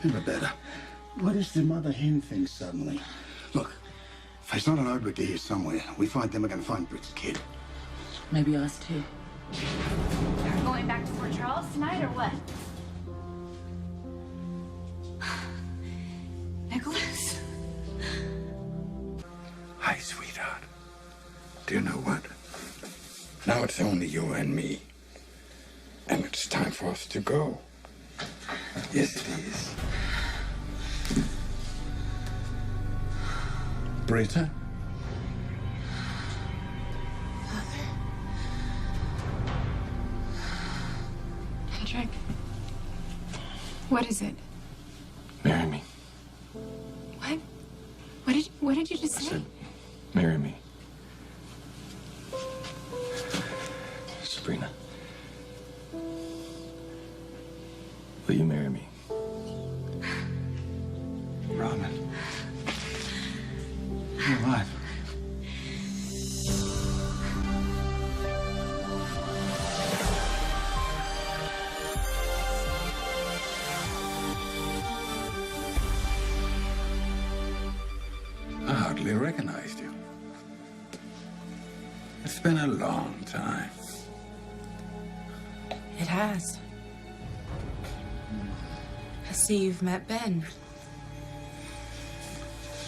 Never better. What is the mother hen thing suddenly? Look, if there's not an Obrick here somewhere, we find them, we're going to find Brick's kid. Maybe us too. Are we going back to Fort Charles tonight or what? Nicholas? Hi, sweetheart. Do you know what? Now it's only you and me. And it's time for us to go. Yes, it is. Britta? Patrick, what is it? Marry me. What? What did you just say? Marry me. Sabrina. Will you marry me? Robin. You're alive. I hardly recognized you. It's been a long time. It has. I see you've met Ben.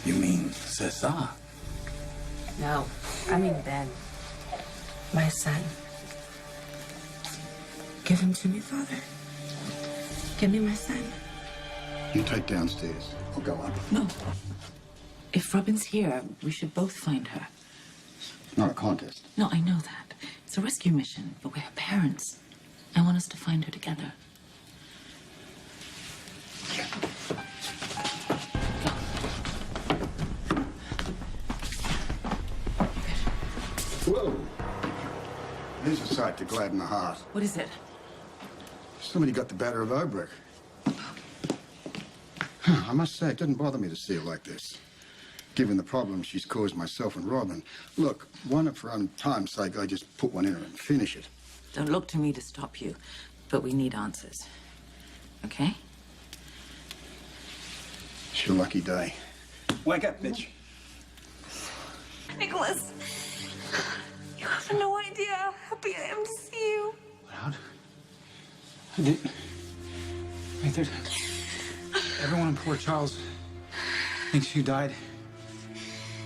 You mean Cesar? No, I mean Ben. My son. Give him to me, Father. Give me my son. You take downstairs. I'll go up. No. If Robin's here, we should both find her. It's not a contest. No, I know that. It's a rescue mission, but we're her parents. I want us to find her together. Whoa! There's a sight to gladden the heart. What is it? Somebody got the better of Obrick. I must say, it doesn't bother me to see her like this, given the problems she's caused myself and Robin. Look, one for own time's sake, I just put one in her and finish it. Don't look to me to stop you, but we need answers. Okay? It's your lucky day. Wake up, bitch. Nicholas, you have no idea how happy I am to see you. What? Wait, there's... Everyone in Port Charles thinks you died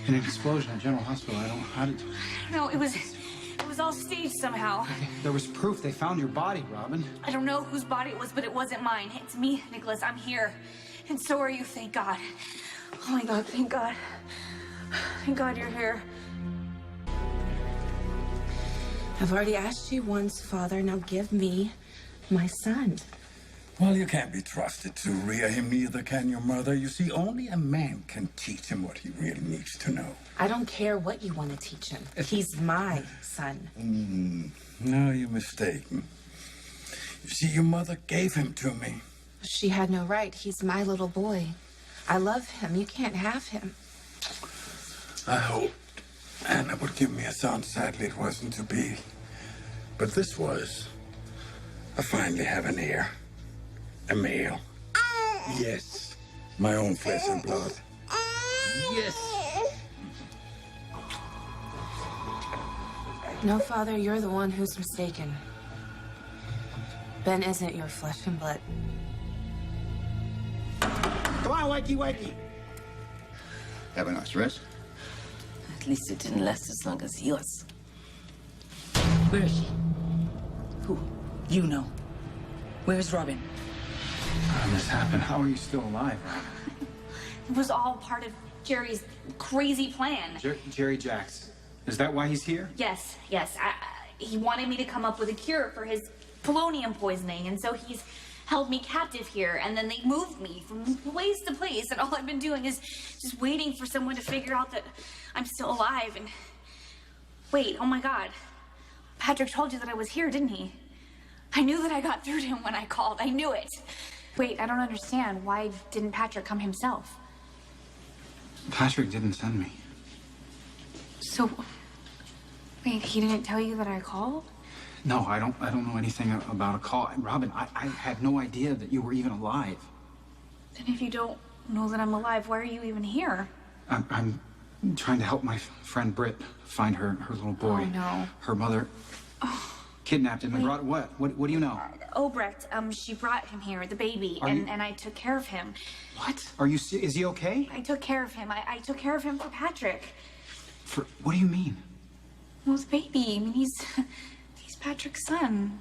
in an explosion at General Hospital. How did... No, it was all staged somehow. Okay, there was proof. They found your body, Robin. I don't know whose body it was, but it wasn't mine. It's me, Nicholas. I'm here. And so are you, thank God. Oh my God, thank God. Thank God you're here. I've already asked you once, Father. Now give me my son. Well, you can't be trusted to rear him, neither can your mother. You see, only a man can teach him what he really needs to know. I don't care what you want to teach him. He's my son. No, you're mistaken. You see, your mother gave him to me. She had no right. He's my little boy. I love him. You can't have him. I hoped Anna would give me a son. Sadly, it wasn't to be. But this was. I finally have an heir. A male. Yes. My own flesh and blood. Yes. No, Father, you're the one who's mistaken. Ben isn't your flesh and blood. Come on, wakey, wakey. Have a nice rest. At least it didn't last as long as yours. Where is she? Who? You know. Where's Robin? How did this happen? How are you still alive, Robin? It was all part of Jerry's crazy plan. Jerry Jacks. Is that why he's here? Yes. He wanted me to come up with a cure for his polonium poisoning, and so he's held me captive here, and then they moved me from place to place, and all I've been doing is just waiting for someone to figure out that I'm still alive, and... Wait, oh my God. Patrick told you that I was here, didn't he? I knew that I got through to him when I called. I knew it. Wait, I don't understand. Why didn't Patrick come himself? Patrick didn't send me. So... Wait, he didn't tell you that I called? No, I don't know anything about a call. Robin, I had no idea that you were even alive. Then if you don't know that I'm alive, why are you even here? I'm trying to help my friend Britt find her little boy. Oh, no. Her mother kidnapped him and brought what? What do you know? Obrecht, she brought him here, the baby, and I took care of him. What? Are you is he okay? I took care of him. I took care of him for Patrick. For what do you mean? Well, the baby. I mean, he's Patrick's son.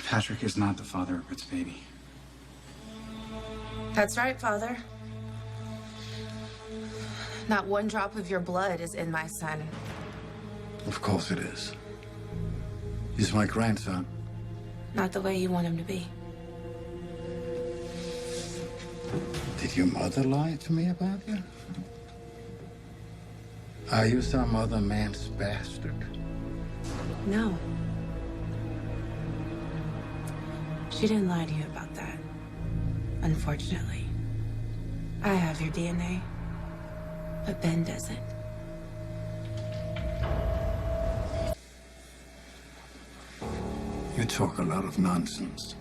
Patrick is not the father of Britt's baby. That's right, Father. Not one drop of your blood is in my son. Of course it is. He's my grandson. Not the way you want him to be. Did your mother lie to me about you? Are you some other man's bastard? No. She didn't lie to you about that. Unfortunately. I have your DNA, but Ben doesn't. You talk a lot of nonsense.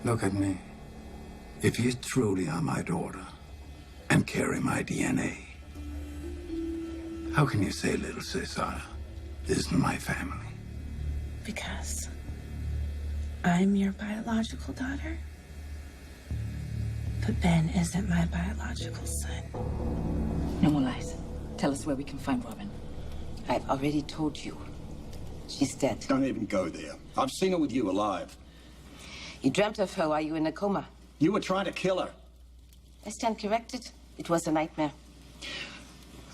Look at me. If you truly are my daughter and carry my DNA, how can you say little Cesar isn't my family? Because I'm your biological daughter, but Ben isn't my biological son. No more lies. Tell us where we can find Robin. I've already told you. She's dead. Don't even go there. I've seen her with you alive. You dreamt of her while you were in a coma. You were trying to kill her. I stand corrected. It was a nightmare.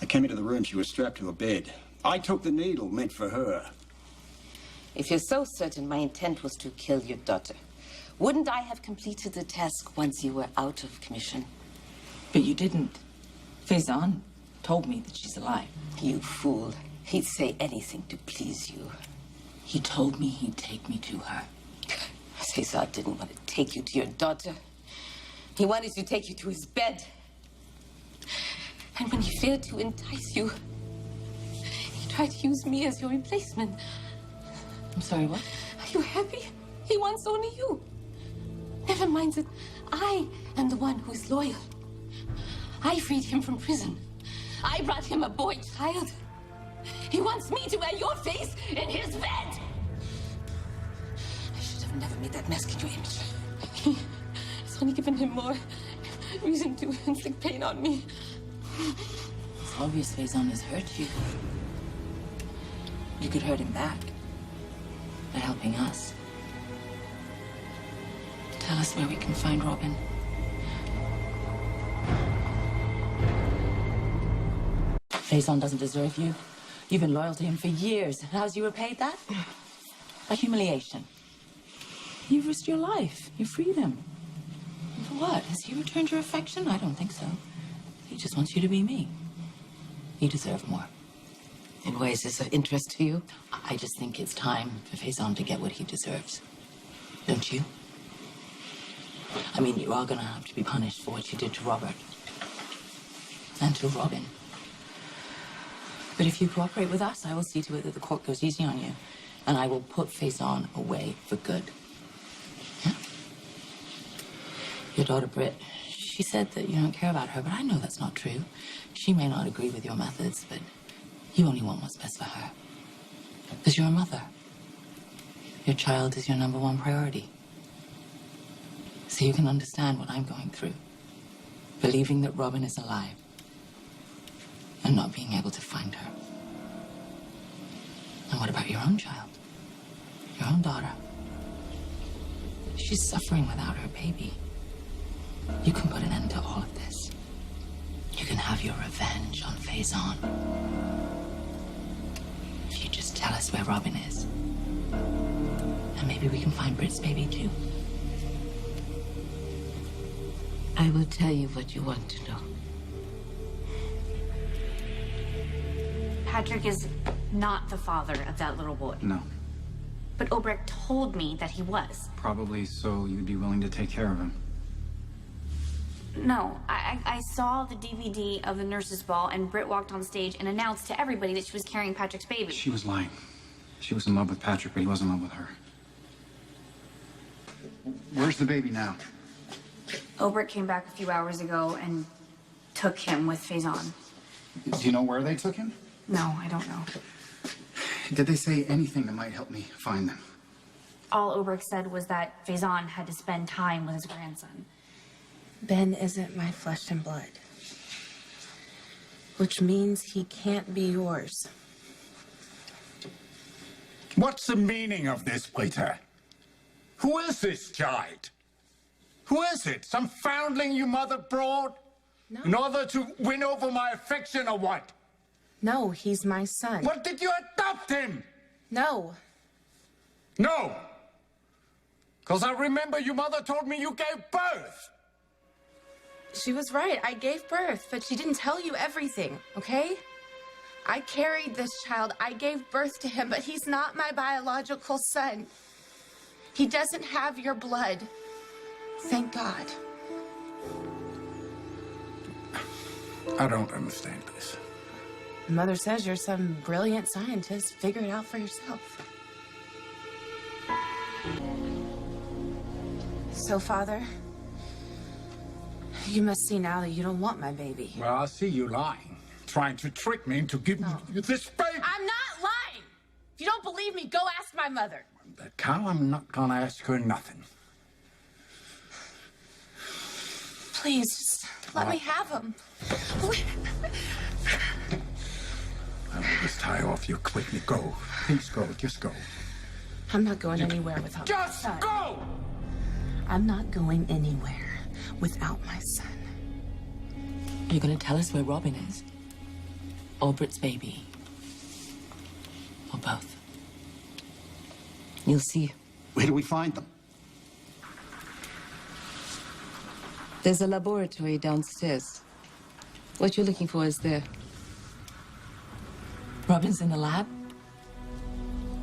I came into the room. She was strapped to a bed. I took the needle meant for her. If you're so certain my intent was to kill your daughter, wouldn't I have completed the task once you were out of commission? But you didn't. Faison told me that she's alive. You fool. He'd say anything to please you. He told me he'd take me to her. Cesar didn't want to take you to your daughter. He wanted to take you to his bed. And when he failed to entice you, he tried to use me as your replacement. I'm sorry, what? Are you happy? He wants only you. Never mind that I am the one who is loyal. I freed him from prison. I brought him a boy child. He wants me to wear your face in his bed. I should have never made that mask in your image. It's only given him more reason to inflict pain on me. It's obvious Faison has hurt you. You could hurt him back by helping us. Tell us where we can find Robin. Faison doesn't deserve you. You've been loyal to him for years. And how's you repaid that? By humiliation. You've risked your life, your freedom. For what? Has he returned your affection? I don't think so. He just wants you to be me. You deserve more. And why is this of interest to you? I just think it's time for Faison to get what he deserves. Don't you? I mean, you are gonna have to be punished for what you did to Robert. And to Robin. But if you cooperate with us, I will see to it that the court goes easy on you. And I will put Faison away for good. Yeah? Your daughter Britt, she said that you don't care about her, but I know that's not true. She may not agree with your methods, but you only want what's best for her. Because you're a mother. Your child is your #1 priority. So you can understand what I'm going through. Believing that Robin is alive. And not being able to find her. And what about your own child? Your own daughter? She's suffering without her baby. You can put an end to all of this. You can have your revenge on Faison. If you just tell us where Robin is. And maybe we can find Britt's baby too. I will tell you what you want to know. Patrick is not the father of that little boy. No. But Obrecht told me that he was. Probably so you'd be willing to take care of him. No, I saw the DVD of the nurse's ball, and Britt walked on stage and announced to everybody that she was carrying Patrick's baby. She was lying. She was in love with Patrick, but he wasn't in love with her. Where's the baby now? Obert came back a few hours ago and took him with Faison. Do you know where they took him? No, I don't know. Did they say anything that might help me find them? All Obert said was that Faison had to spend time with his grandson. Ben isn't my flesh and blood. Which means he can't be yours. What's the meaning of this, Peter? Who is this child? Who is it? Some foundling your mother brought? No. In order to win over my affection or what? No, he's my son. What did you adopt him? No. No. Because I remember your mother told me you gave birth. She was right. I gave birth, but she didn't tell you everything, okay? I carried this child. I gave birth to him, but he's not my biological son. He doesn't have your blood. Thank God. I don't understand this. Mother says you're some brilliant scientist. Figure it out for yourself. So, Father, you must see now that you don't want my baby. Well, I see you lying, trying to trick me into giving you this baby. I'm not lying! If you don't believe me, go ask my mother. That cow, I'm not gonna ask her nothing. Please, just let me have him. I will just tie off you quickly. Go. Please go. Just go. I'm not going anywhere without my Just son. go! I'm not going anywhere without my son. You're gonna tell us where Robin is? Or Britt's baby? Or both? You'll see. Where do we find them? There's a laboratory downstairs. What you're looking for is there. Robin's in the lab?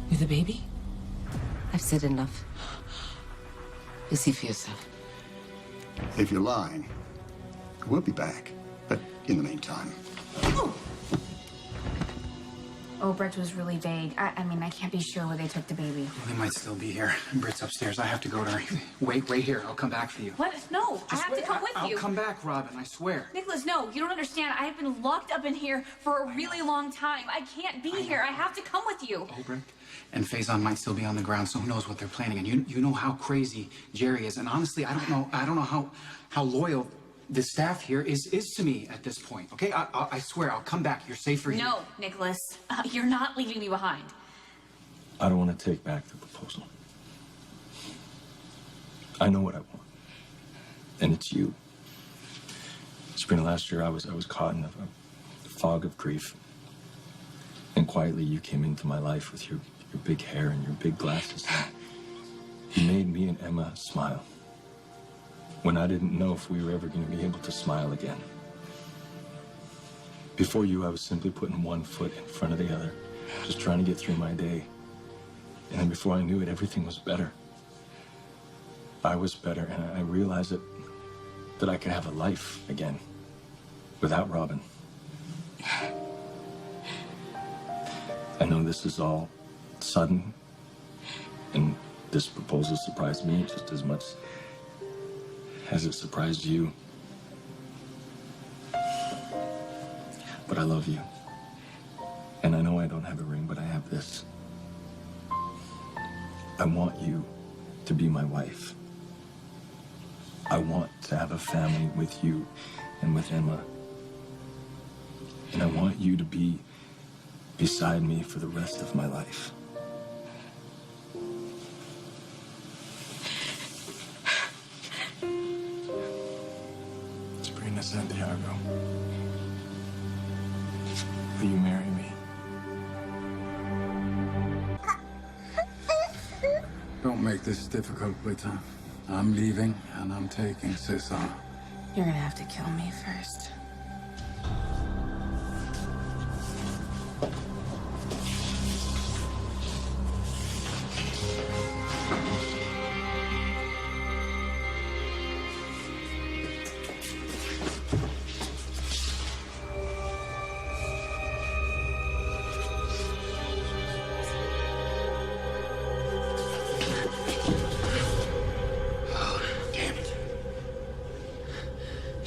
With the baby? I've said enough. You'll see for yourself. If you're lying, we'll be back. But in the meantime... Obert was really vague. I mean, I can't be sure where they took the baby. Well, they might still be here. Britt's upstairs. I have to go to her. Wait here. I'll come back for you. What? No, I have to come with I'll you. come back, Robin. I swear. Nicholas, no, you don't understand. I have been locked up in here for a really long time. I can't be here. I have to come with you. Obert and Faison might still be on the ground, so who knows what they're planning. And you know how crazy Jerry is. And honestly, I don't know how loyal the staff here is to me at this point. Okay, I swear I'll come back. You're safer here. No, Nicholas, you're not leaving me behind. I don't want to take back the proposal. I know what I want. And it's you. Spring of last year, I was caught in a fog of grief. And quietly, you came into my life with your big hair and your big glasses. You made me and Emma smile. When I didn't know if we were ever going to be able to smile again. Before you, I was simply putting one foot in front of the other, just trying to get through my day. And then before I knew it, everything was better. I was better, and I realized that I could have a life again without Robin. I know this is all sudden, and this proposal surprised me just as much as it surprised you. But I love you. And I know I don't have a ring, but I have this. I want you to be my wife. I want to have a family with you and with Emma. And I want you to be beside me for the rest of my life. Sabrina Santiago, will you marry me? Don't make this difficult, Peter. I'm leaving, and I'm taking Cesar. You're gonna have to kill me first.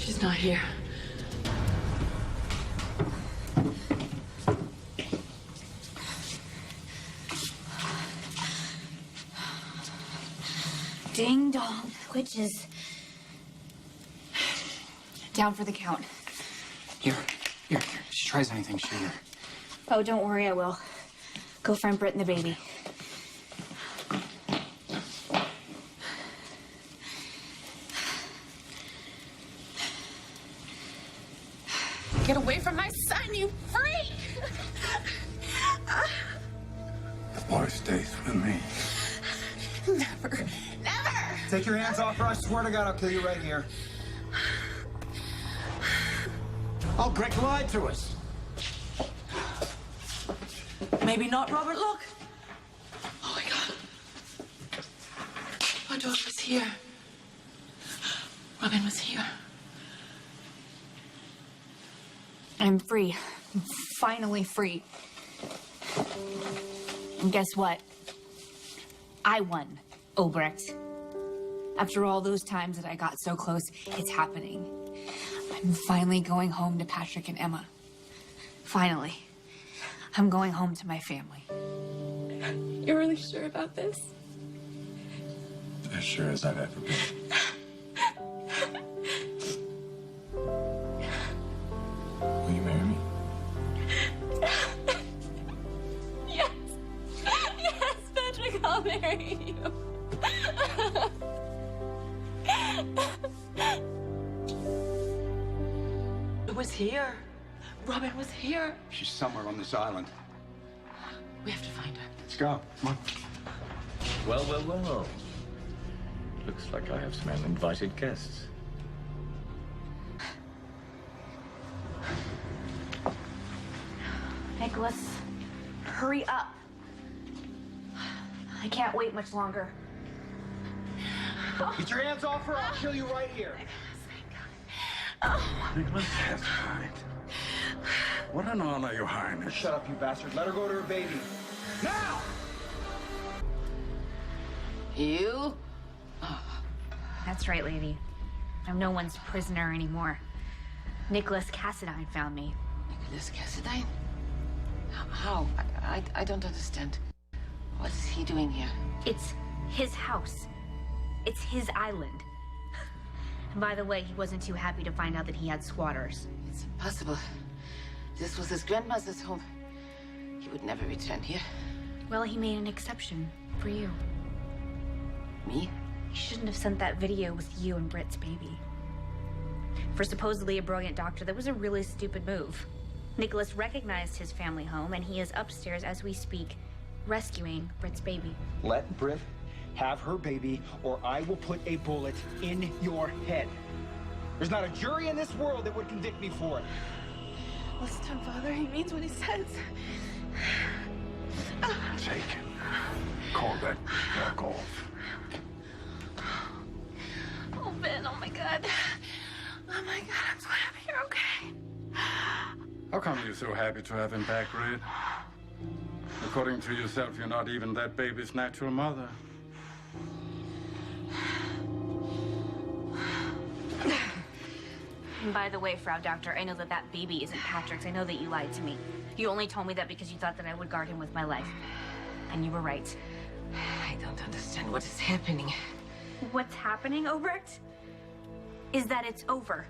She's not here. Ding dong, witches. Down for the count. Here. If she tries anything, shoot her. Oh, don't worry, I will. Go find Britt and the baby. Get away from my son, you freak! The boy stays with me. Never. Take your hands off her. I swear to God, I'll kill you right here. Oh, Greg lied to us. Maybe not, Robert, look. Oh my God. My daughter was here. Robin was here. I'm free. I'm finally free. And guess what? I won, Obrecht. After all those times that I got so close, it's happening. I'm finally going home to Patrick and Emma. Finally. I'm going home to my family. You're really sure about this? As sure as I've ever been. Will you marry me? Yes. Yes, Patrick, I'll marry you. It was here. Robin was here. She's somewhere on this island. We have to find her. Let's go. Come on. Well. Looks like I have some uninvited guests. Nicholas, hurry up. I can't wait much longer. Get your hands off her. I'll kill you right here. Nicholas, that's fine. What an honor, Your Highness. Shut up, you bastard. Let her go to her baby. Now! You? That's right, lady. I'm no one's prisoner anymore. Nicholas Cassadine found me. Nicholas Cassadine? How? I don't understand. What is he doing here? It's his house. It's his island. And by the way, he wasn't too happy to find out that he had squatters. It's impossible. This was his grandmother's home. He would never return here. Well, he made an exception for you. Me? He shouldn't have sent that video with you and Britt's baby. For supposedly a brilliant doctor, that was a really stupid move. Nicholas recognized his family home, and he is upstairs as we speak, rescuing Britt's baby. Let Britt have her baby, or I will put a bullet in your head. There's not a jury in this world that would convict me for it. Listen, Father, he means what he says. Take it. Call that back off. Oh, Ben, oh my God. Oh my God, I'm so happy you're okay. How come you're so happy to have him back, Red? According to yourself, you're not even that baby's natural mother. And by the way, Frau Doctor, I know that that baby isn't Patrick's. I know that you lied to me. You only told me that because you thought that I would guard him with my life. And you were right. I don't understand what is happening. What's happening, Obrecht, is that it's over.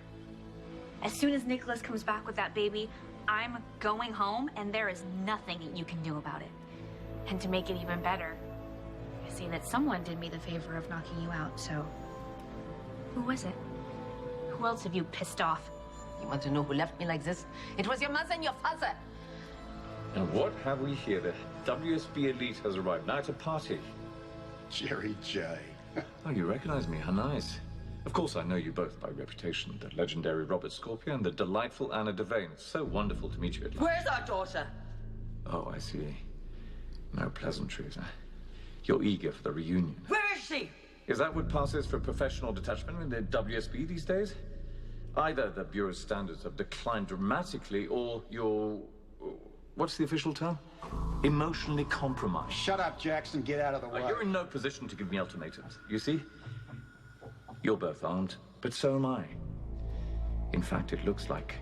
As soon as Nicholas comes back with that baby, I'm going home, and there is nothing you can do about it. And to make it even better, I see that someone did me the favor of knocking you out, so... Who was it? Who else have you pissed off? You want to know who left me like this? It was your mother and your father. And what have we here? The WSB elite has arrived. Now it's a party. Jerry J. Oh, you recognize me. How nice. Of course, I know you both by reputation. The legendary Robert Scorpio and the delightful Anna Devane. It's so wonderful to meet you at last. Where's our daughter? Oh, I see. No pleasantries. You're eager for the reunion. Where is she? Is that what passes for professional detachment in the WSB these days? Either the Bureau's standards have declined dramatically, or you're... what's the official term? Emotionally compromised. Shut up, Jackson. Get out of the way. You're in no position to give me ultimatums, you see? You're both armed, but so am I. fact, it looks like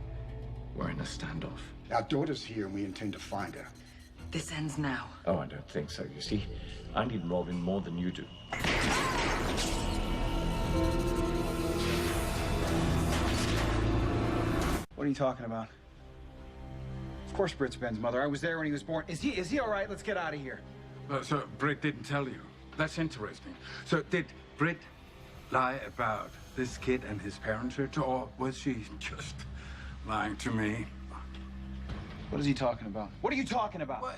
we're in a standoff. Our daughter's here and we intend to find her. This ends now. Oh, I don't think so. You see, I need Robin more than you do. What are you talking about? Of course Britt's Ben's mother. I was there when he was born. Is he all right? Let's get out of here. So Britt didn't tell you. That's interesting. So did Britt lie about this kid and his parentage, or was she just lying to me? What is he talking about? What are you talking about? Well,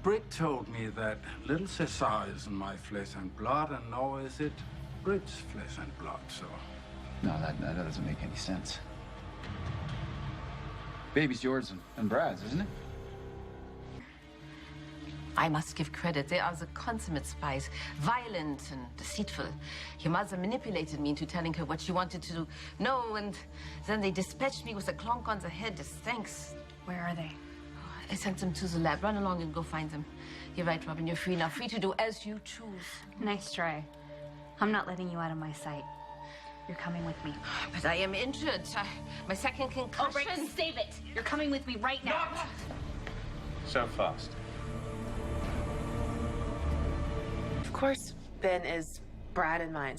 Britt told me that little Cesar isn't my flesh and blood, and nor is it Britt's flesh and blood, so... No, that doesn't make any sense. Baby's yours and Brad's, isn't it? I must give credit. They are the consummate spies, violent and deceitful. Your mother manipulated me into telling her what she wanted to know, and then they dispatched me with a clonk on the head as thanks. Where are they? I sent them to the lab. Run along and go find them. You're right, Robin. You're free now. Free to do as you choose. Nice try. I'm not letting you out of my sight. You're coming with me. But I am injured. My second concussion. Rick, save it! You're coming with me right now. So fast. Of course, Ben is Brad and mine.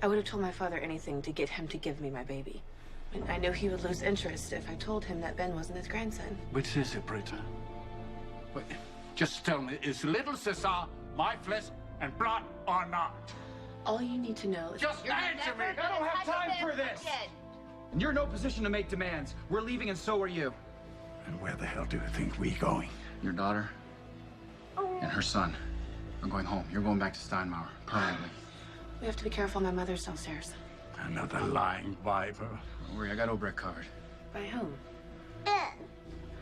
I would have told my father anything to get him to give me my baby. And I knew he would lose interest if I told him that Ben wasn't his grandson. Which is it, Britt? Wait, just tell me, is little Cesar my flesh and blood or not? All you need to know is... Just answer me! I don't have time for this! And you're in no position to make demands. We're leaving and so are you. And where the hell do you think we're going? Your daughter and her son are going home. You're going back to Steinmauer permanently. We have to be careful. My mother's downstairs. Another lying viper. Don't worry, I got Obrecht covered. By whom?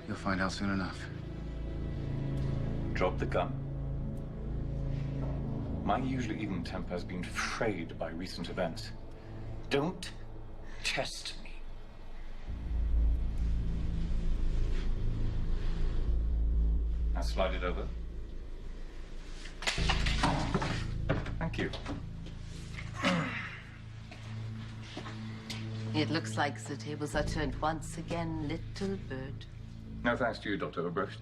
You'll find out soon enough. Drop the gun. My usually even temper has been frayed by recent events. Don't test me. Now slide it over. Thank you. It looks like the tables are turned once again, little bird. No thanks to you, Dr. Obrecht.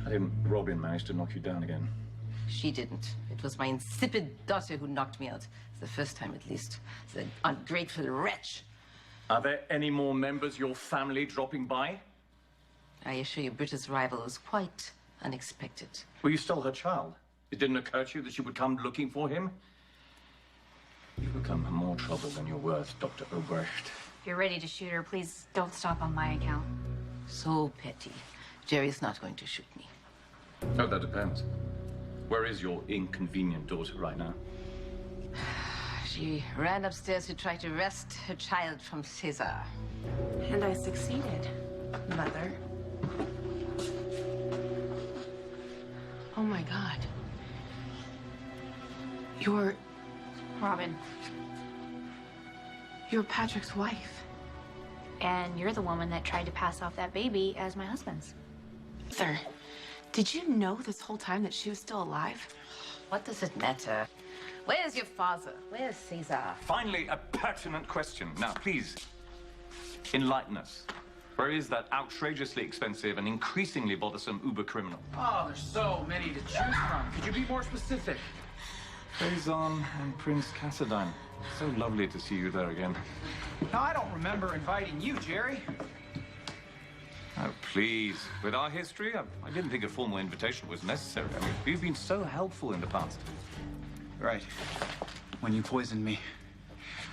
How did Robin manage to knock you down again? She didn't. It was my insipid daughter who knocked me out. The first time, at least. The ungrateful wretch. Are there any more members of your family dropping by? I assure you, Britta's arrival was quite unexpected. Well, you stole her child. It didn't occur to you that she would come looking for him? You've become more trouble than you're worth, Dr. Obrecht. If you're ready to shoot her, please don't stop on my account. So petty. Jerry's not going to shoot me. Oh, that depends. Where is your inconvenient daughter right now? She ran upstairs to try to wrest her child from Cesar. And I succeeded, Mother. Oh my God. You're Robin, Patrick's wife. and you're the woman that tried to pass off that baby as my husband's. Mother, did you know this whole time that she was still alive? What does it matter? Where's your father? Where's Cesar? Finally, a pertinent question. Now, please, enlighten us. Where is that outrageously expensive and increasingly bothersome Uber criminal? Oh, there's so many to choose from. Could you be more specific? Faison and Prince Cassadine. So lovely to see you there again. Now, I don't remember inviting you, Jerry. Oh, please. With our history, I didn't think a formal invitation was necessary. I mean, you've been so helpful in the past. Right. When you poisoned me.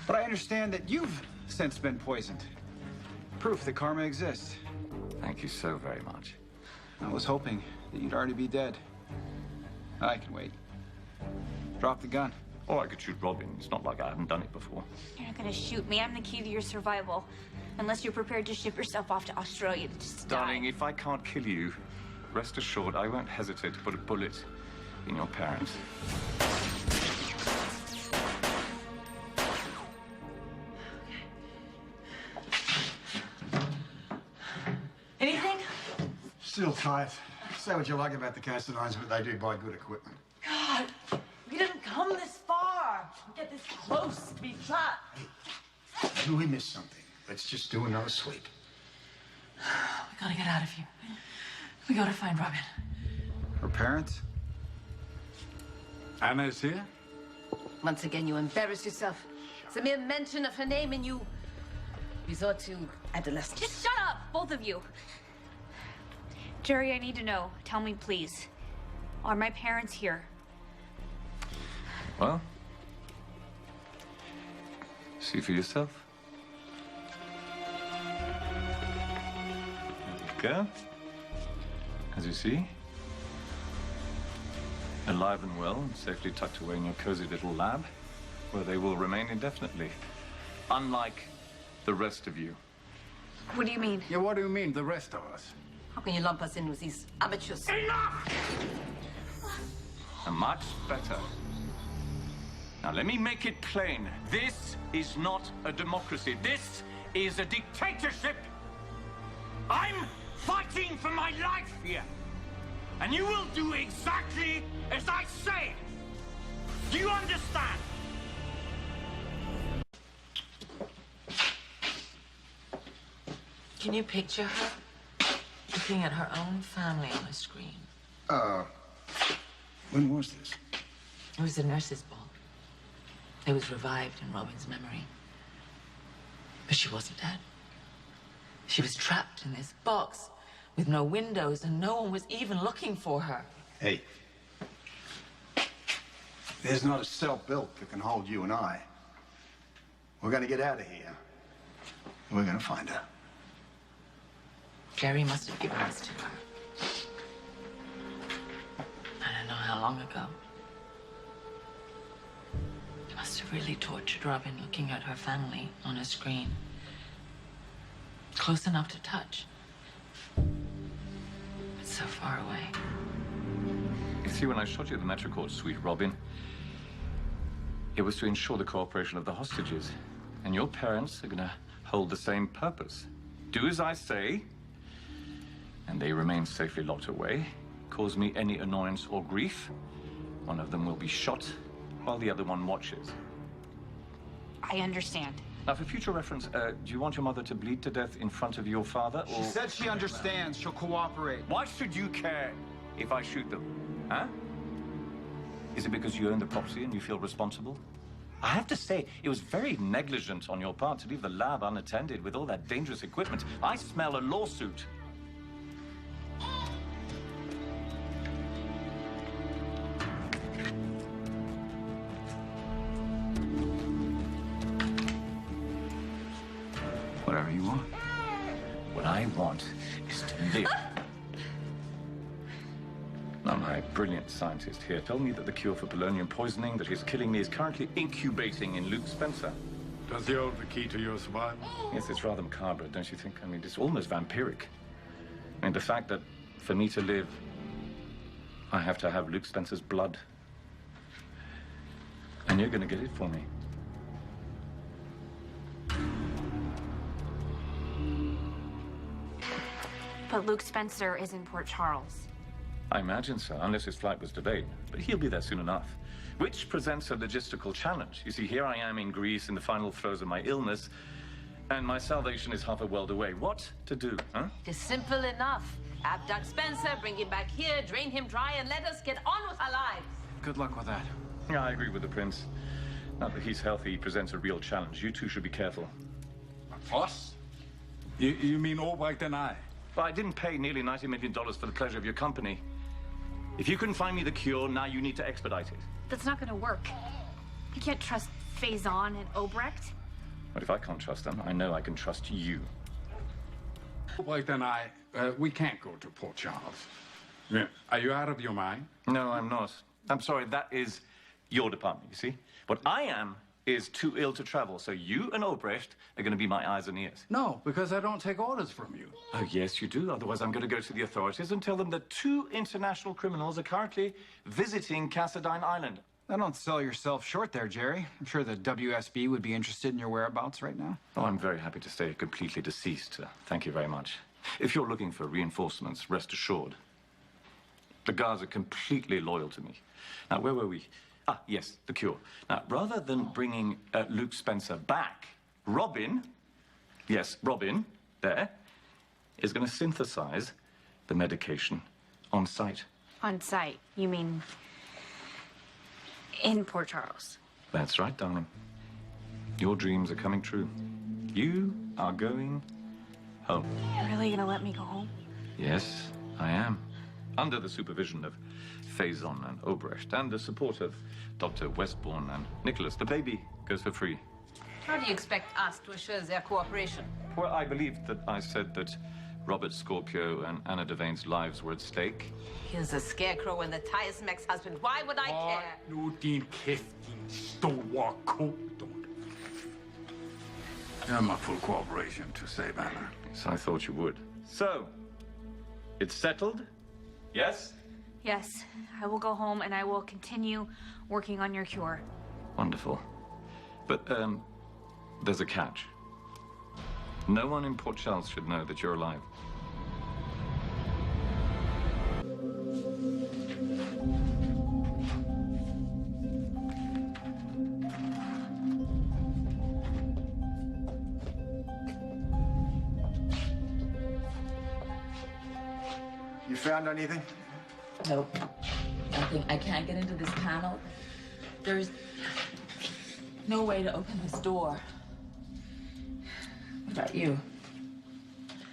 But I understand that you've since been poisoned. Proof that karma exists. Thank you so very much. I was hoping that you'd already be dead. I can wait. Drop the gun. Or I could shoot Robin. It's not like I haven't done it before. You're not gonna shoot me. I'm the key to your survival. Unless you're prepared to ship yourself off to Australia to just Darling, die. if I can't kill you, rest assured I won't hesitate to put a bullet in your parents. Anything? Still tight. Say what you like about the Cassadines, but they do buy good equipment. God, we didn't come this far. Get this close to be shot. Maybe we missed something. Let's just do another sweep. We gotta get out of here. We gotta find Robin. Her parents? Anna is here? Once again, you embarrass yourself. It's a mere mention of her name and you resort to adolescence. Just shut up, both of you. Jerry, I need to know. Tell me, please. Are my parents here? Well, see for yourself. There you go. As you see, alive and well, and safely tucked away in your cozy little lab, where they will remain indefinitely, unlike the rest of you. What do you mean? Yeah, what do you mean, the rest of us? How can you lump us in with these amateurs? And much better. Now, let me make it plain. This is not a democracy. This is a dictatorship. I'm fighting for my life here. And you will do exactly as I say. Do you understand? Can you picture her looking at her own family on a screen? When was this? It was the nurse's ball. It was revived in Robin's memory. But she wasn't dead. She was trapped in this box with no windows, and no one was even looking for her. Hey. There's not a cell built that can hold you and I. We're gonna get out of here. We're gonna find her. Jerry must have given us to her. I don't know how long ago. He must have really tortured Robin looking at her family on a screen. Close enough to touch, but so far away. You see, when I shot you the Metricord suite, Robin, it was to ensure the cooperation of the hostages. And your parents are gonna hold the same purpose. Do as I say, and they remain safely locked away. Cause me any annoyance or grief, one of them will be shot while the other one watches. I understand. Now, for future reference, do you want your mother to bleed to death in front of your father, or... She said she understands. She'll cooperate. Why should you care if I shoot them? Huh? Is it because you own the property and you feel responsible? I have to say, it was very negligent on your part to leave the lab unattended with all that dangerous equipment. I smell a lawsuit. Whatever you want. What I want is to live. Now, my brilliant scientist here told me that the cure for polonium poisoning that is killing me is currently incubating in Luke Spencer. Does he hold the key to your survival? Yes, it's rather macabre, don't you think? I mean, it's almost vampiric. I mean, the fact that for me to live, I have to have Luke Spencer's blood. And you're going to get it for me. But Luke Spencer is in Port Charles. I imagine so, unless his flight was delayed. But he'll be there soon enough. Which presents a logistical challenge. You see, here I am in Greece in the final throes of my illness, and my salvation is half a world away. What to do, huh? It is simple enough. Abduct Spencer, bring him back here, drain him dry, and let us get on with our lives. Good luck with that. Yeah, I agree with the prince. Now that he's healthy, he presents a real challenge. You two should be careful. Us? You mean Albrecht and I? Well, I didn't pay nearly $90 million for the pleasure of your company. If you can find me the cure, now you need to expedite it. That's not gonna work. I can't trust Faison and Obrecht. But if I can't trust them, I know I can trust you. Albrecht and I, we can't go to Port Charles. Yeah. Are you out of your mind? No, I'm not. I'm sorry, that is your department, you see? What I am is too ill to travel, so you and Obrecht are going to be my eyes and ears. No, because I don't take orders from you. Oh, yes, you do. Otherwise, I'm going to go to the authorities and tell them that 2 international criminals are currently visiting Cassadine Island. Now, don't sell yourself short there, Jerry. I'm sure the WSB would be interested in your whereabouts right now. Oh, I'm very happy to stay completely deceased. Thank you very much. If you're looking for reinforcements, rest assured. The guards are completely loyal to me. Now, where were we? Ah, yes, the cure. Now, rather than bringing Luke Spencer back, Robin, yes, Robin, there, is going to synthesize the medication on site. On site? You mean in Port Charles? That's right, darling. Your dreams are coming true. You are going home. You're really gonna let me go home? Yes, I am. Under the supervision of Faison and Obrecht and the support of Dr. Westbourne and Nicholas. The baby goes for free. How do you expect us to assure their cooperation? Well, I believe that I said that Robert Scorpio and Anna Devane's lives were at stake. Here's a scarecrow and the tiresome ex-husband. Why would I care? Nu din kæft, din store ko. You have my full cooperation to save Anna. So I thought you would. So, it's settled? Yes? Yes, I will go home and I will continue working on your cure. Wonderful. But, there's a catch. No one in Port Charles should know that you're alive. You found anything? Nope. Nothing. I can't get into this panel. There's no way to open this door. What about you?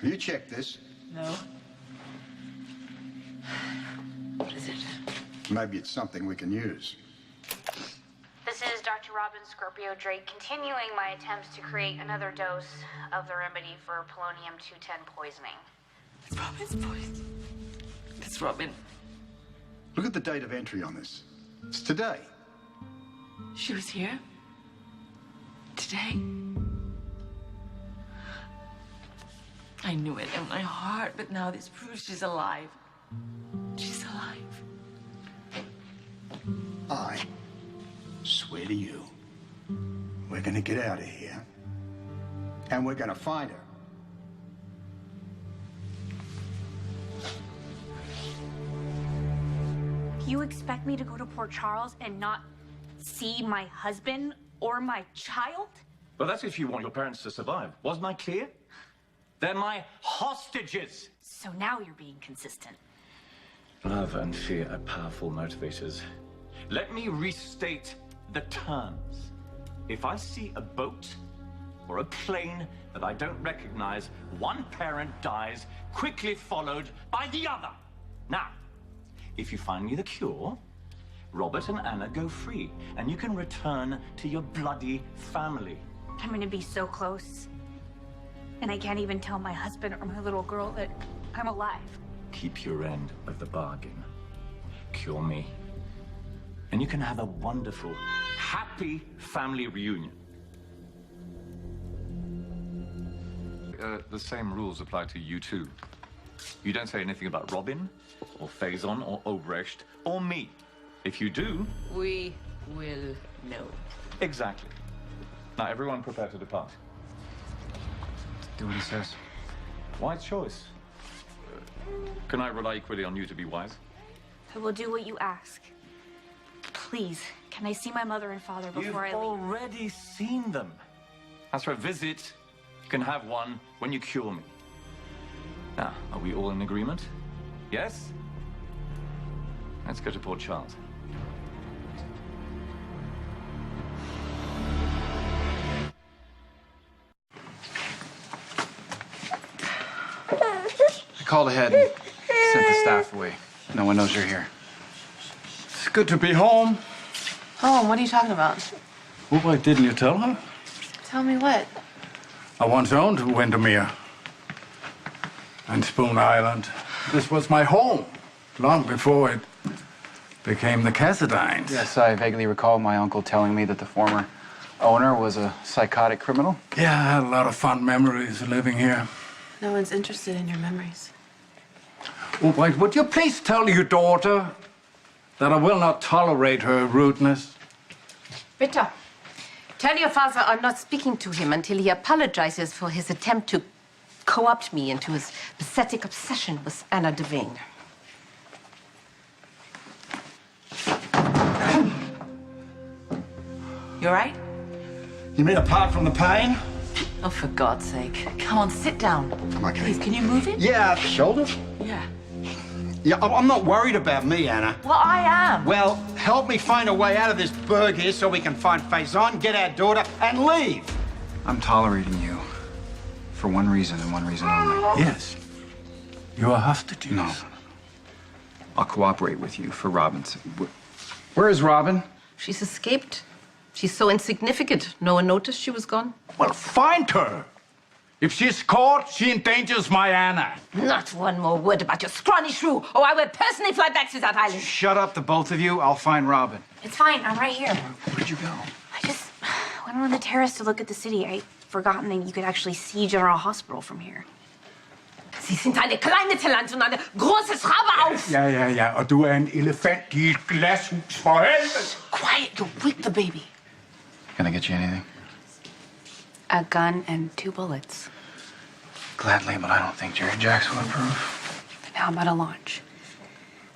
You checked this. No. What is it? Maybe it's something we can use. This is Dr. Robin Scorpio Drake continuing my attempts to create another dose of the remedy for polonium-210 poisoning. It's Robin's voice. It's Robin. Look at the date of entry on this. It's today. She was here? Today? I knew it in my heart, but now this proves she's alive. She's alive. I swear to you, we're gonna get out of here, and we're gonna find her. You expect me to go to Port Charles and not see my husband or my child? Well, that's if you want your parents to survive. Wasn't I clear? They're my hostages. So now you're being consistent. Love and fear are powerful motivators. Let me restate the terms. If I see a boat or a plane that I don't recognize, one parent dies, quickly followed by the other. Now, if you find me the cure, Robert and Anna go free, and you can return to your bloody family. I'm gonna be so close. And I can't even tell my husband or my little girl that I'm alive. Keep your end of the bargain. Cure me. And you can have a wonderful, happy family reunion. The same rules apply to you too. You don't say anything about Robin, or Faison, or Obrecht, or me. If you do... We will know. Exactly. Now, everyone prepare to depart. Do what he says. Wise choice. Can I rely equally on you to be wise? I will do what you ask. Please, can I see my mother and father before I You've leave? already seen them. As for a visit, you can have one when you cure me. Now, are we all in agreement? Yes? Let's go to Port Charles. I called ahead and sent the staff away. No one knows you're here. It's good to be home. Oh, what are you talking about? Well, why didn't you tell her? Tell me what? I once owned Windermere and Spoon Island. This was my home long before it became the Cassadines. Yes, I vaguely recall my uncle telling me that the former owner was a psychotic criminal. Yeah, I had a lot of fond memories of living here. No one's interested in your memories. Oh, wait, would you please tell your daughter that I will not tolerate her rudeness? Ritter, tell your father I'm not speaking to him until he apologizes for his attempt to co-opt me into his pathetic obsession with Anna Devane. You all right? You mean apart from the pain? Oh, for God's sake. Come on, sit down. I'm okay. Please, can you move it? Yeah, shoulder? Yeah. Yeah, I'm not worried about me, Anna. Well, I am. Well, help me find a way out of this burg here so we can find Faison, get our daughter, and leave. I'm tolerating you for one reason and one reason only. Yes. You are hostages. No. I'll cooperate with you for Robin's. Where is Robin? She's escaped. She's so insignificant. No one noticed she was gone. Well, find her. If she's caught, she endangers my Anna. Not one more word about your scrawny shrew, or I will personally fly back to that island. Shut up, the both of you. I'll find Robin. It's fine. I'm right here. Where'd you go? I just went on the terrace to look at the city. I'd forgotten that you could actually see General Hospital from here. Sie sind eine kleine Talent und eine große Schraube auf. Ja. Og du er en elefant i et glashus for helvede. Quiet, you'll wake the baby. Can I get you anything? A gun and 2 bullets. Gladly, but I don't think Jerry Jacks will approve. Then how about a launch?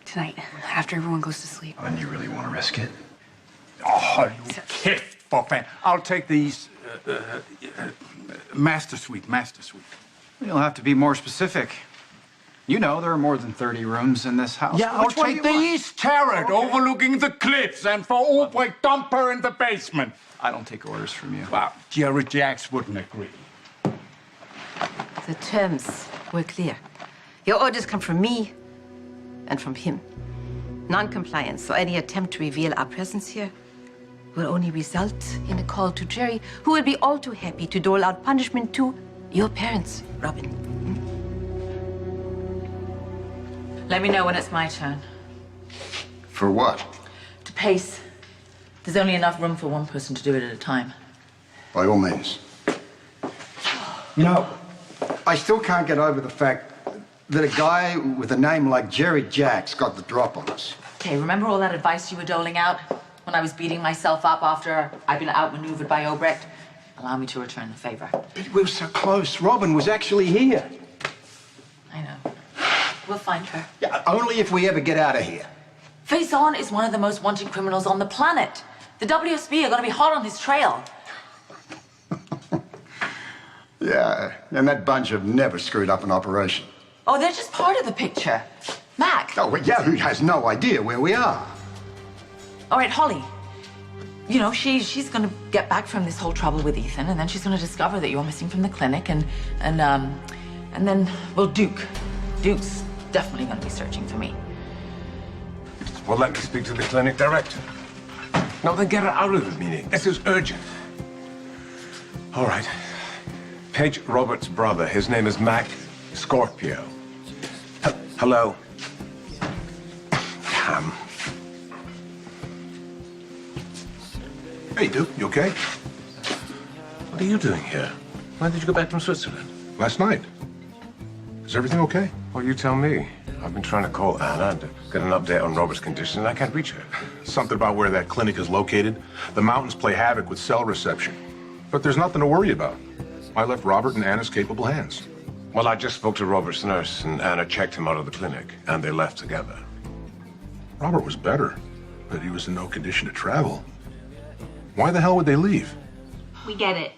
Tonight, after everyone goes to sleep. And you really want to risk it? Oh, you kæft for fanden. I'll take these master suite. You'll have to be more specific. You know there are more than 30 rooms in this house. Yeah, I'll Which one do take you the want? east turret overlooking the cliffs, and for Albrecht, dump her in the basement. I don't take orders from you. Well, Jerry Jacks wouldn't agree. The terms were clear. Your orders come from me and from him. Non-compliance or any attempt to reveal our presence here will only result in a call to Jerry, who will be all too happy to dole out punishment to your parents, Robin. Let me know when it's my turn. For what? To pace. There's only enough room for one person to do it at a time. By all means. You know, I still can't get over the fact that a guy with a name like Jerry Jacks got the drop on us. Okay, remember all that advice you were doling out when I was beating myself up after I'd been outmaneuvered by Obrecht? Allow me to return the favor. We were so close. Robin was actually here. I know. We'll find her. Yeah, only if we ever get out of here. Faison is one of the most wanted criminals on the planet. The WSB are going to be hot on his trail. Yeah, and that bunch have never screwed up an operation. Oh, they're just part of the picture. Mac. Oh, well, yeah, who has no idea where we are? All right, Holly. You know, she's going to get back from this whole trouble with Ethan, and then she's going to discover that you're missing from the clinic, and then, well, Duke's definitely going to be searching for me. Well, let me speak to the clinic director. No, then get her out of the meeting. This is urgent. All right. Page Roberts' brother. His name is Mac Scorpio. Hello. Cam. Hey, Duke, you okay? What are you doing here? When did you go back from Switzerland? Last night. Is everything okay? Well, you tell me. I've been trying to call Anna to get an update on Robert's condition, and I can't reach her. Something about where that clinic is located. The mountains play havoc with cell reception. But there's nothing to worry about. I left Robert in Anna's capable hands. Well, I just spoke to Robert's nurse, and Anna checked him out of the clinic, and they left together. Robert was better, but he was in no condition to travel. Why the hell would they leave? We get it.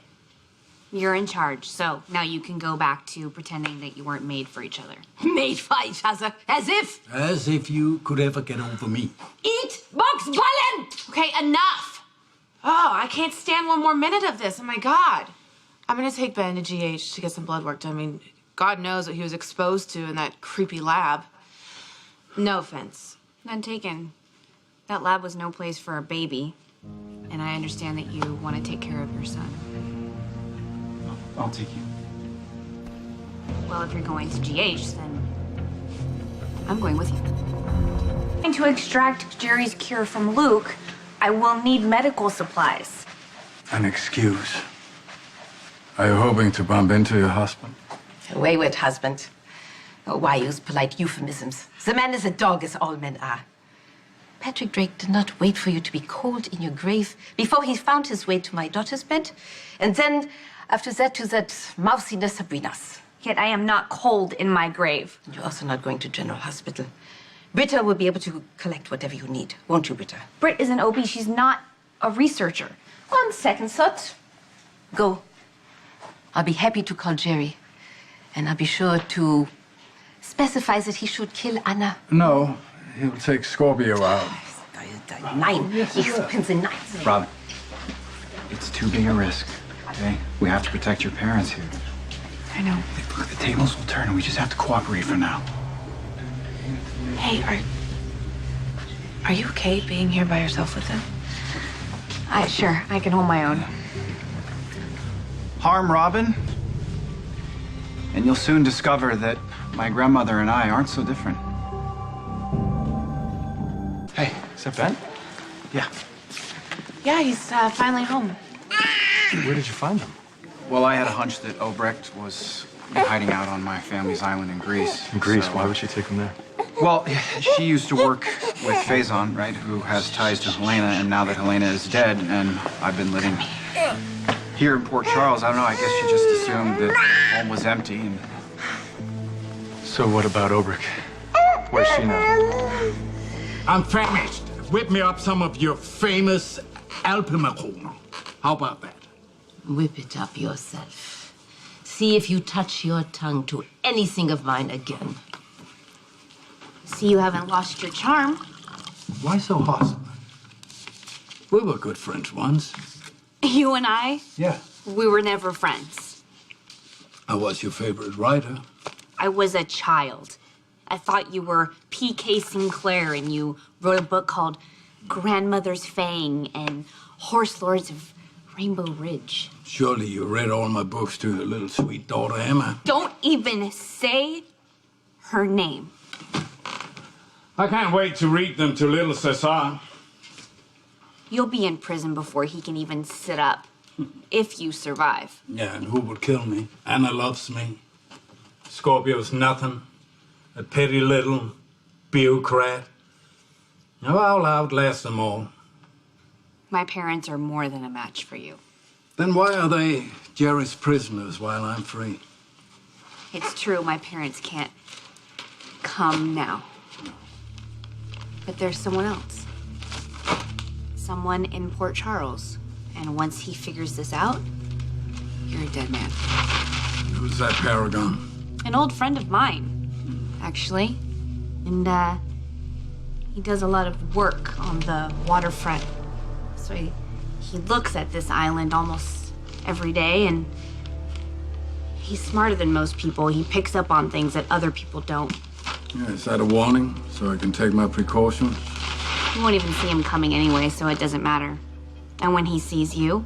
You're in charge, so now you can go back to pretending that you weren't made for each other. Made for each other, as if. As if you could ever get over me. Eat box ballen! Okay, enough. Oh, I can't stand one more minute of this. Oh my God. I'm gonna take Ben to GH to get some blood work done. I mean, God knows what he was exposed to in that creepy lab. No offense. None taken. That lab was no place for a baby. And I understand that you want to take care of your son. I'll take you. Well, if you're going to GH, then I'm going with you. And to extract Jerry's cure from Luke, I will need medical supplies. An excuse. Are you hoping to bump into your husband? A wayward husband. Oh, why use polite euphemisms? The man is a dog, as all men are. Patrick Drake did not wait for you to be cold in your grave before he found his way to my daughter's bed, and then, after that, to that mousiness Sabrina's. Yet I am not cold in my grave. You're also not going to General Hospital. Britta will be able to collect whatever you need, won't you, Britta? Britt is an OB. She's not a researcher. On second thought, go. I'll be happy to call Jerry. And I'll be sure to specify that he should kill Anna. No, he'll take Scorpio out. Nein, ich bin sie nein. Rob, it's too big a risk, okay? We have to protect your parents here. I know. Look, the tables will turn and we just have to cooperate for now. Hey, are you okay being here by yourself with them? Sure, I can hold my own. Harm Robin, and you'll soon discover that my grandmother and I aren't so different. Hey, is that Ben? Yeah. Yeah, he's finally home. Where did you find him? Well, I had a hunch that Obrecht was hiding out on my family's island in Greece. In Greece? so- Why would she take him there? Well, she used to work with Faison, right, who has ties to Helena, and now that Helena is dead, and I've been living here in Port Charles, I don't know, I guess she just assumed that home was empty, and... So what about Obrecht? Where's she now? I'm famished. Whip me up some of your famous Alpenmacaron. How about that? Whip it up yourself. See if you touch your tongue to anything of mine again. See, you haven't lost your charm. Why so hostile? We were good friends once. You and I, Yeah. we were never friends. I was your favorite writer. I was a child. I thought you were P.K. Sinclair and you wrote a book called Grandmother's Fang and Horse Lords of Rainbow Ridge. Surely you read all my books to your little sweet daughter, Emma. Don't even say her name. I can't wait to read them to little Cesar. You'll be in prison before he can even sit up, if you survive. Yeah, and who will kill me? Anna loves me. Scorpio's nothing. A petty little bureaucrat. Now I'll outlast them all. My parents are more than a match for you. Then why are they Jerry's prisoners while I'm free? It's true, my parents can't come now. But there's someone else. Someone in Port Charles. And once he figures this out, you're a dead man. Who's that paragon? An old friend of mine, actually. And, he does a lot of work on the waterfront. So he looks at this island almost every day, and he's smarter than most people. He picks up on things that other people don't. Yeah, is that a warning so I can take my precautions? You won't even see him coming anyway, so it doesn't matter. And when he sees you,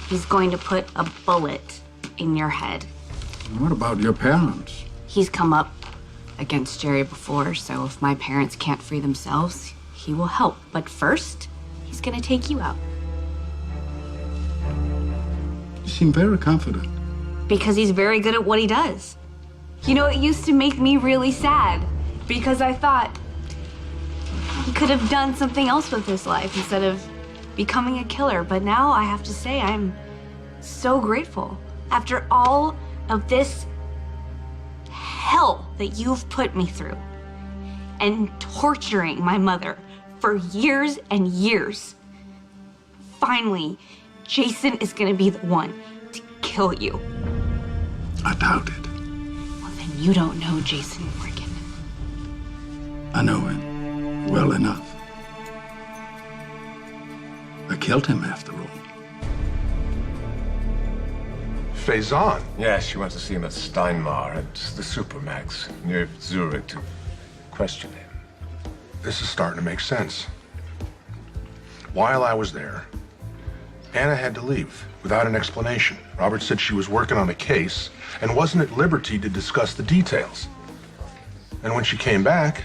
he's going to put a bullet in your head. What about your parents? He's come up against Jerry before, so if my parents can't free themselves, he will help. But first, he's gonna take you out. You seem very confident. Because he's very good at what he does. You know, it used to make me really sad because I thought he could have done something else with his life instead of becoming a killer. But now I have to say I'm so grateful. After all of this hell that you've put me through and torturing my mother for years and years, finally, Jason is gonna be the one to kill you. I doubt it. Well, then you don't know Jason Morgan. I know him well enough. I killed him after all. Faison. Yes, she went to see him at Steinmar at the Supermax near Zurich to question him. This is starting to make sense. While I was there, Anna had to leave without an explanation. Robert said she was working on a case and wasn't at liberty to discuss the details. And when she came back,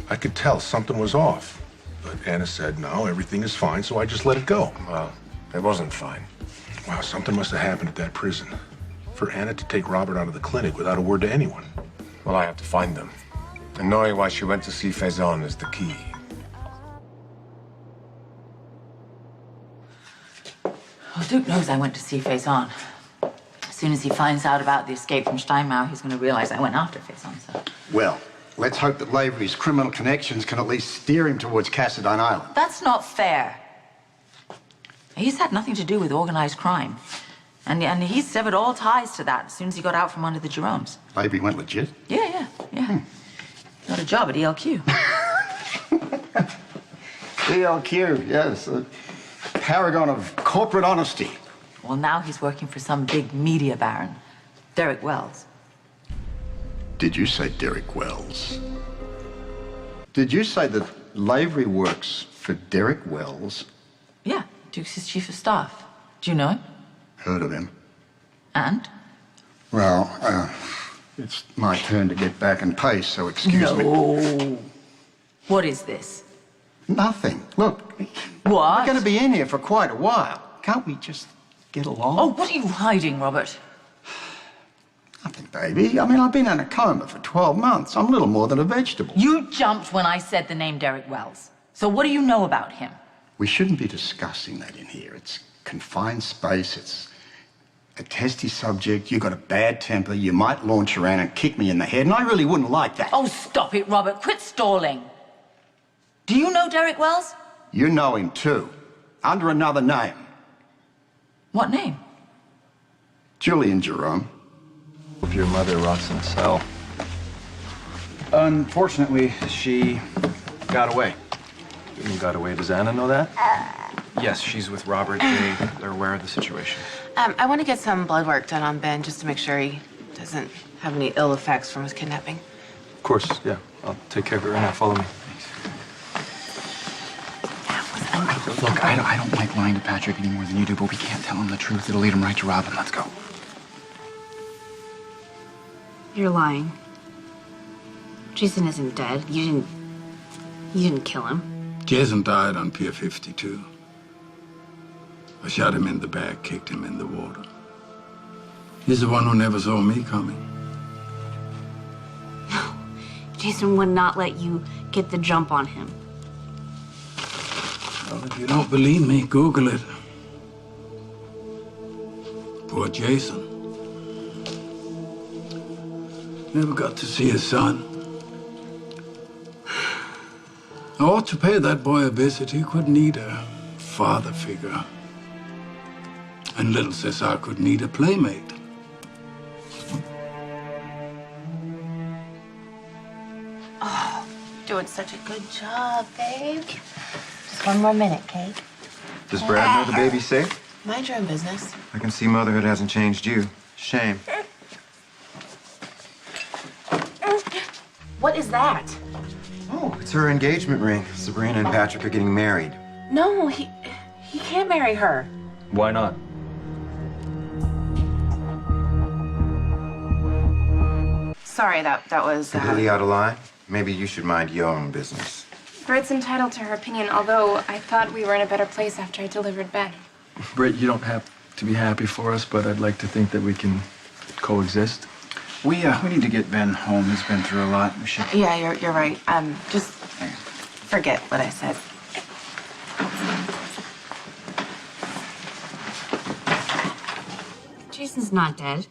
I could tell something was off. But Anna said, no, everything is fine, so I just let it go. Well, it wasn't fine. Wow, something must have happened at that prison for Anna to take Robert out of the clinic without a word to anyone. Well, I have to find them. And knowing why she went to see Faison is the key. Well, Duke knows I went to see Faison. As soon as he finds out about the escape from Steinmauer, he's going to realize I went after Faison, so... Well, let's hope that Lavery's criminal connections can at least steer him towards Cassadine Island. That's not fair. He's had nothing to do with organized crime. And he severed all ties to that as soon as he got out from under the Jeromes. Baby went legit. Yeah. Got a job at ELQ. ELQ, yes. A paragon of corporate honesty. Well, now he's working for some big media baron, Derek Wells. Did you say Derek Wells? Did you say that Lavery works for Derek Wells? Yeah, Duke's his chief of staff. Do you know him? Heard of him. And? Well, it's my turn to get back in pace, so excuse me. No. What is this? Nothing. Look. What? We're going to be in here for quite a while. Can't we just get along? Oh, what are you hiding, Robert? Nothing, baby. I mean, I've been in a coma for 12 months. I'm little more than a vegetable. You jumped when I said the name Derek Wells. So what do you know about him? We shouldn't be discussing that in here. It's confined space. It's a testy subject. You've got a bad temper. You might launch around and kick me in the head, and I really wouldn't like that. Oh, stop it, Robert. Quit stalling. Do you know Derek Wells? You know him too. Under another name. What name? Julian Jerome. If your mother rots in a cell. Unfortunately, she got away. You got away. Does Anna know that? Yes, she's with Robert. They're aware of the situation. I want to get some blood work done on Ben just to make sure he doesn't have any ill effects from his kidnapping. Of course, yeah. I'll take care of it right now. Follow me. Look, I don't like lying to Patrick any more than you do, but we can't tell him the truth. It'll lead him right to Robin. Let's go. You're lying. Jason isn't dead. You didn't kill him. Jason died on Pier 52. I shot him in the back, kicked him in the water. He's the one who never saw me coming. Jason would not let you get the jump on him. Well, if you don't believe me, Google it. Poor Jason. Never got to see his son. I ought to pay that boy a visit. He could need a father figure. And little Cesar could need a playmate. Oh, doing such a good job, babe. Just one more minute, Kate. Does Brad know the baby's safe? Mind your own business. I can see motherhood hasn't changed you. Shame. What is that? Oh, it's her engagement ring. Sabrina and Patrick are getting married. No, he can't marry her. Why not? Sorry, that was. Completely out of line? Maybe you should mind your own business. Britt's entitled to her opinion, although I thought we were in a better place after I delivered Ben. Britt, you don't have to be happy for us, but I'd like to think that we can coexist. We need to get Ben home. He's been through a lot. We should. Yeah, you're right. Just forget what I said. Jason's not dead.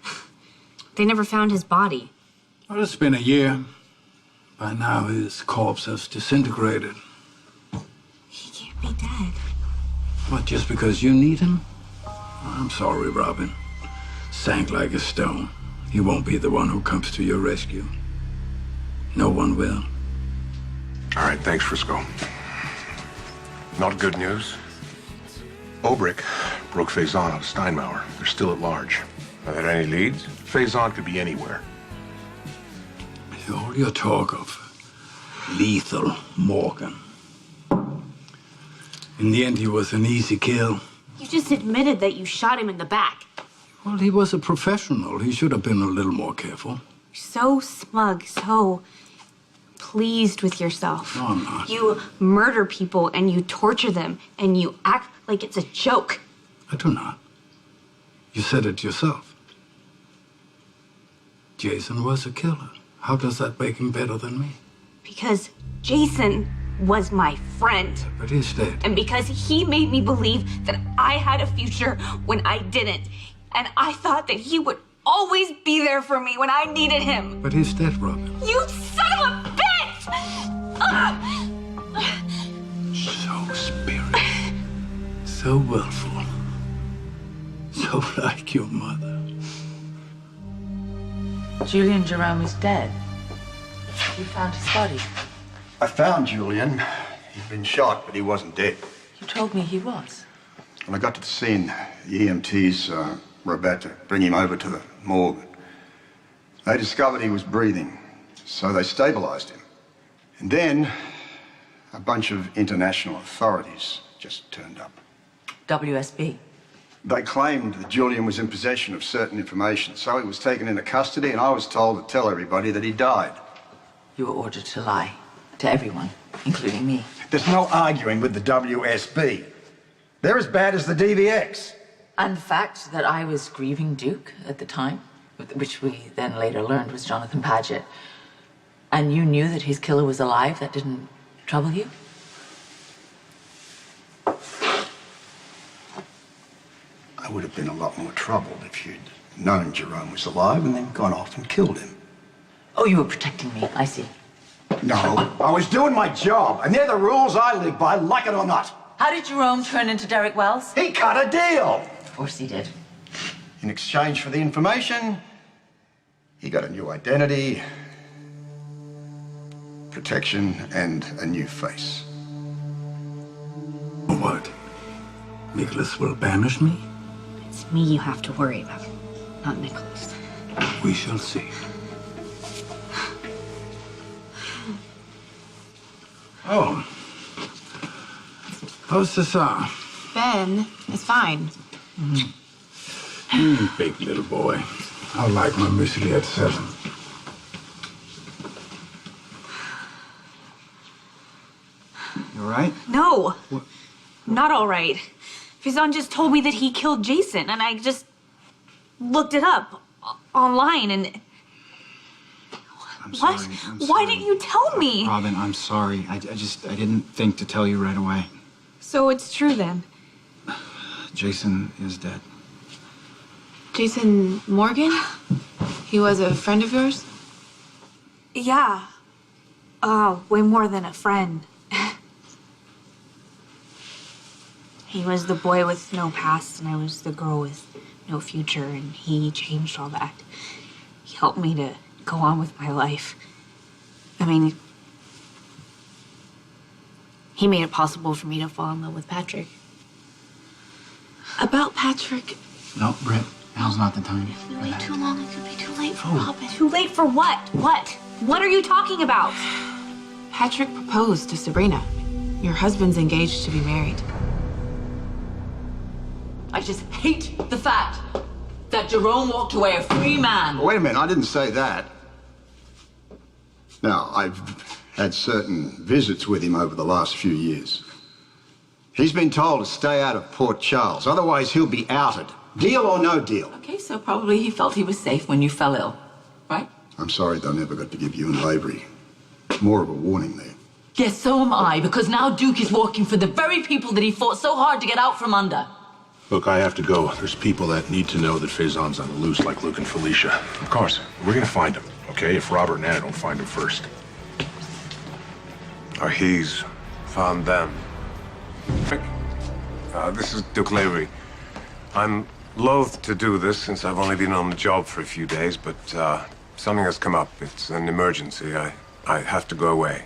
They never found his body. Well, it's been a year. By now, his corpse has disintegrated. He can't be dead. What, just because you need him? I'm sorry, Robin. Sank like a stone. He won't be the one who comes to your rescue. No one will. All right, thanks, Frisco. Not good news. Obrick broke Faison out of Steinmauer. They're still at large. Are there any leads? Faison could be anywhere. All your talk of lethal Morgan. In the end, he was an easy kill. You just admitted that you shot him in the back. Well, he was a professional. He should have been a little more careful. So smug, so pleased with yourself. No, I'm not. You murder people and you torture them and you act like it's a joke. I do not. You said it yourself. Jason was a killer. How does that make him better than me? Because Jason was my friend. But he's dead. And because he made me believe that I had a future when I didn't. And I thought that he would always be there for me when I needed him. But he's dead, Robin. You son of a bitch! So spirited. So willful. So so like your mother. Julian Jerome is dead. You found his body. I found Julian. He'd been shot, but he wasn't dead. You told me he was. When I got to the scene, the EMTs were about to bring him over to the morgue. They discovered he was breathing, so they stabilized him. And then a bunch of international authorities just turned up. WSB. They claimed that Julian was in possession of certain information, so he was taken into custody, and I was told to tell everybody that he died. You were ordered to lie. To everyone, including me. There's no arguing with the WSB. They're as bad as the DVX. And the fact that I was grieving Duke at the time, which we then later learned was Jonathan Paget, and you knew that his killer was alive, that didn't trouble you? I would have been a lot more troubled if you'd known Jerome was alive and then gone off and killed him. Oh, you were protecting me, I see. No, I was doing my job, and they're the rules I live by, like it or not. How did Jerome turn into Derek Wells? He cut a deal. Of course he did. In exchange for the information, he got a new identity, protection, and a new face. What? Nicholas will banish me? It's me you have to worry about, not Nicholas. We shall see. Oh. How's Cesar? Ben is fine. Big little boy. I like my muesli at 7. You all right? No. Not all right. Faison just told me that he killed Jason, and I just looked it up online, and... I'm What? sorry. I'm Why sorry. didn't you tell me? Robin, I'm sorry. I didn't think to tell you right away. So it's true then. Jason is dead. Jason Morgan? He was a friend of yours? Yeah. Way more than a friend. He was the boy with no past, and I was the girl with no future, and he changed all that. He helped me to go on with my life. I mean, he made it possible for me to fall in love with Patrick. About Patrick. No, Britt, now's not the time. If we wait too long, it could be too late for Robin. Too late for what? What? What are you talking about? Patrick proposed to Sabrina. Your husband's engaged to be married. I just hate the fact that Jerome walked away a free man. Wait a minute, I didn't say that. Now, I've had certain visits with him over the last few years. He's been told to stay out of Port Charles, otherwise he'll be outed. Deal or no deal. Okay, so probably he felt he was safe when you fell ill, right? I'm sorry they never got to give you and Lavery more of a warning there. Yes, so am I, because now Duke is working for the very people that he fought so hard to get out from under. Look, I have to go. There's people that need to know that Faison's on the loose, like Luke and Felicia. Of course. We're gonna find him, okay? If Robert and Anna don't find him first. Or he's found them. This is Duke Lavery. I'm loath to do this since I've only been on the job for a few days, but something has come up. It's an emergency. I have to go away.